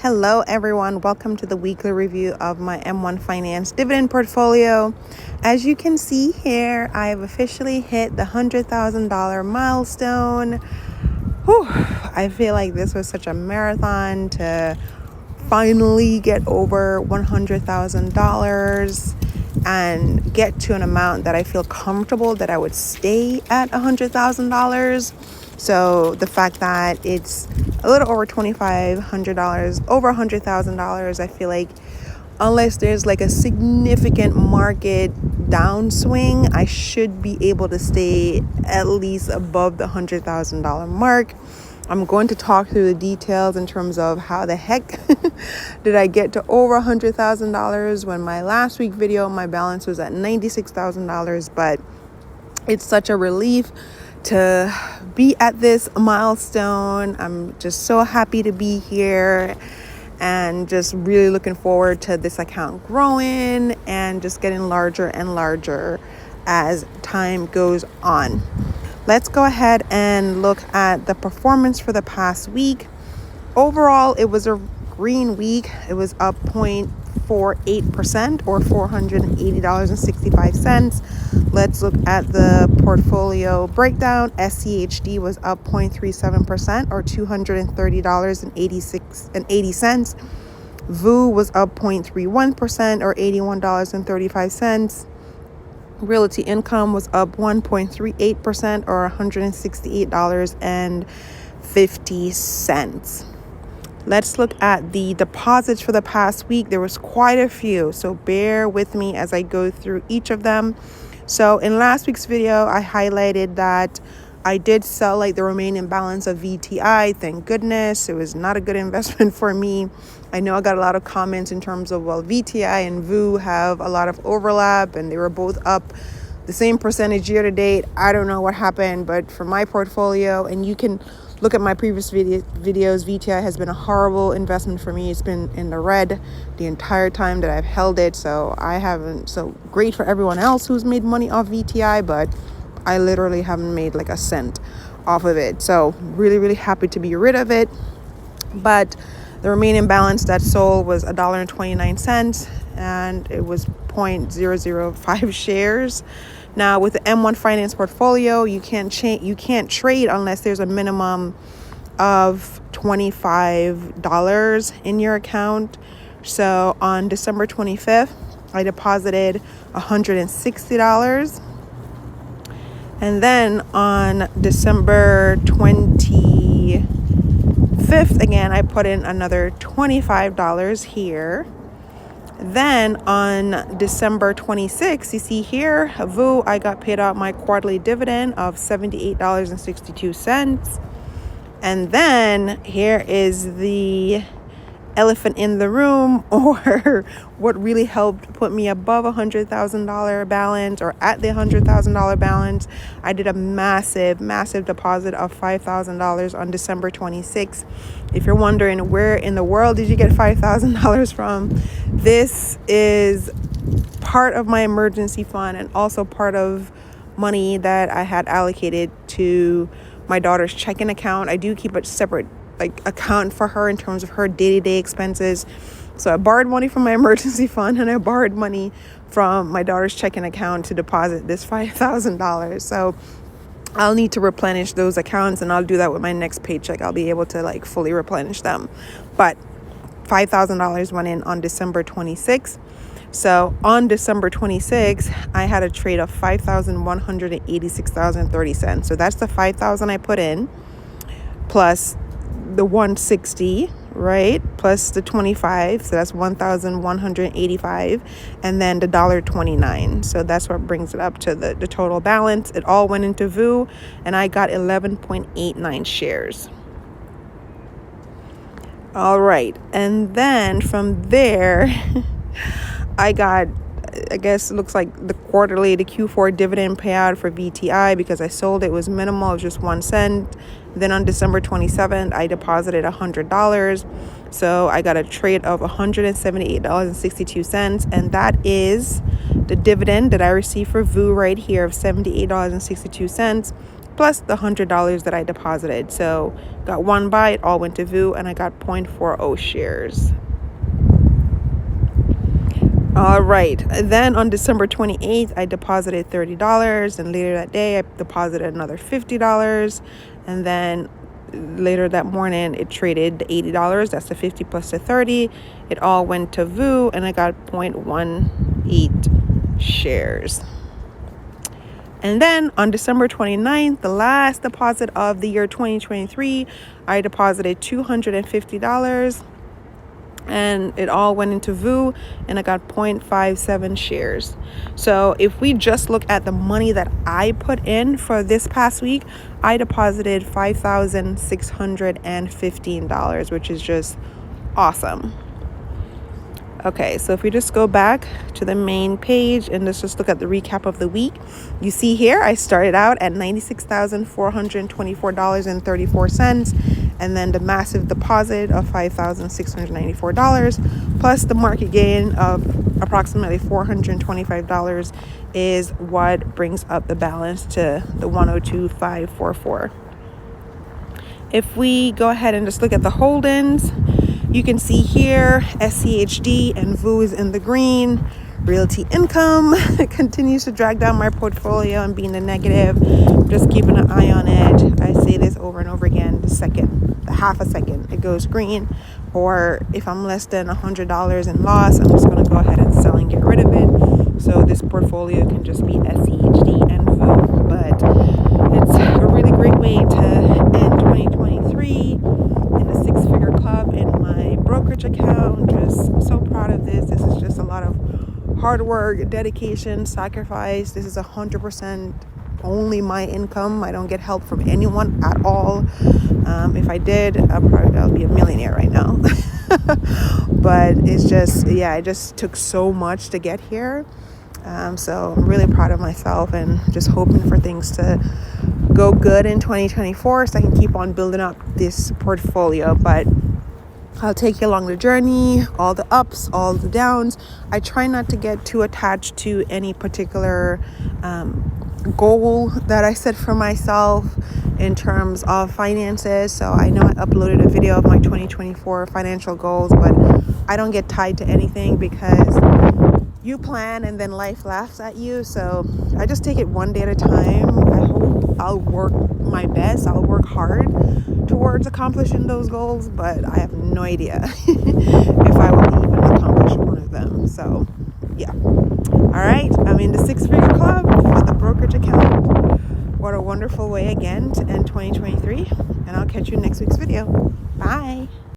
Hello everyone, welcome to the weekly review of my M1 Finance dividend portfolio. As you can see here, I have officially hit the $100,000 milestone. Whew, I feel like this was such a marathon to finally get over $100,000 and get to an amount that I feel comfortable that I would stay at $100,000. So the fact that it's a little over $2,500, over $100,000, I feel like unless there's like a significant market downswing, I should be able to stay at least above the $100,000 mark. I'm going to talk through the details in terms of how the heck did I get to over $100,000 when my last week video, my balance was at $96,000. But it's such a relief to be at this milestone. I'm just so happy to be here and just really looking forward to this account growing and just getting larger and larger as time goes on. Let's go ahead and look at the performance for the past week. Overall, it was a green week. It was up 0.48% or $480.65. Let's look at the portfolio breakdown. SCHD was up 0.37% or $230.80. VU was up 0.31% or $81.35. Realty income was up 1.38% or $168.50. Let's look at the deposits for the past week. There was quite a few, so bear with me as I go through each of them. So in last week's video, I highlighted that I did sell like the remaining balance of VTI. Thank goodness. It was not a good investment for me. I know I got a lot of comments in terms of, well, VTI and VU have a lot of overlap and they were both up the same percentage year to date. I don't know what happened, but for my portfolio, and you can look at my previous videos, VTI has been a horrible investment for me. It's been in the red the entire time that I've held it. So I haven't, so great for everyone else who's made money off VTI, but I literally haven't made like a cent off of it. So really, really happy to be rid of it. But the remaining balance that sold was $1.29 and it was 0.005 shares. Now with the M1 Finance portfolio, you can't trade unless there's a minimum of $25 in your account. So on December 25th, I deposited $160. And then on December 25th, again, I put in another $25 here. Then on December 26th, you see here, VU, I got paid out my quarterly dividend of $78.62. And then here is the elephant in the room, or what really helped put me above $100,000 balance or at the $100,000 balance. I did a massive deposit of $5,000 on December 26th. If you're wondering where in the world did you get $5,000 from, this is part of my emergency fund and also part of money that I had allocated to my daughter's checking account. I do keep a separate account for her in terms of her day-to-day expenses. So I borrowed money from my emergency fund and I borrowed money from my daughter's checking account to deposit this $5,000. So I'll need to replenish those accounts, and I'll do that with my next paycheck. I'll be able to fully replenish them. But $5,000 went in on December 26th. So on December 26th, I had a trade of $5,186.30. So that's the $5,000 I put in plus the 160, right? Plus the 25, so that's 1,185, and then the $1.29. So that's what brings it up to the total balance. It all went into VU, and I got 11.89 shares. All right, and then from there, I got, I guess it looks like the Q4 dividend payout for VTI because I sold it was minimal, it was just 1 cent. Then on December 27th, I deposited $100. So I got a trade of $178.62. And that is the dividend that I received for VU right here of $78.62 plus the $100 that I deposited. So got one buy, it all went to VU, and I got 0.40 shares. All right, then on December 28th, I deposited $30, and later that day, I deposited another $50, and then later that morning, it traded the $80. That's the 50 plus the 30. It all went to VU, and I got 0.18 shares. And then on December 29th, the last deposit of the year 2023, I deposited $250. And it all went into VU, and I got 0.57 shares. So if we just look at the money that I put in for this past week, I deposited $5,615, which is just awesome. Okay, so if we just go back to the main page and let's just look at the recap of the week, you see here I started out at $96,424.34, and then the massive deposit of $5,694 plus the market gain of approximately $425 is what brings up the balance to the 102,544. If we go ahead and just look at the holdings, you can see here SCHD and VU is in the green. Realty income continues to drag down my portfolio and be in the negative. Just keeping an eye on it. I say this over and over again. The half a second it goes green, or if I'm less than $100 in loss, I'm just going to go ahead and sell and get rid of it. So this portfolio can just be SCHD and VU. But it's a really great way to end 2023 in the six-figure club in my brokerage account. Just so proud of this. This is just a lot of hard work, dedication, sacrifice. This is 100% only my income. I don't get help from anyone at all. If I did, I'll be a millionaire right now. But it's just, it just took so much to get here. So I'm really proud of myself and just hoping for things to go good in 2024 so I can keep on building up this portfolio. But I'll take you along the journey, all the ups, all the downs. I try not to get too attached to any particular goal that I set for myself in terms of finances. So I know I uploaded a video of my 2024 financial goals, but I don't get tied to anything because you plan and then life laughs at you. So I just take it one day at a time. I hope I'll work my best. I'll work hard towards accomplishing those goals, but I have no idea if I will even accomplish one of them. So yeah. All right, I'm in the six-figure club for the brokerage account. What a wonderful way again to end 2023, and I'll catch you in next week's video. Bye.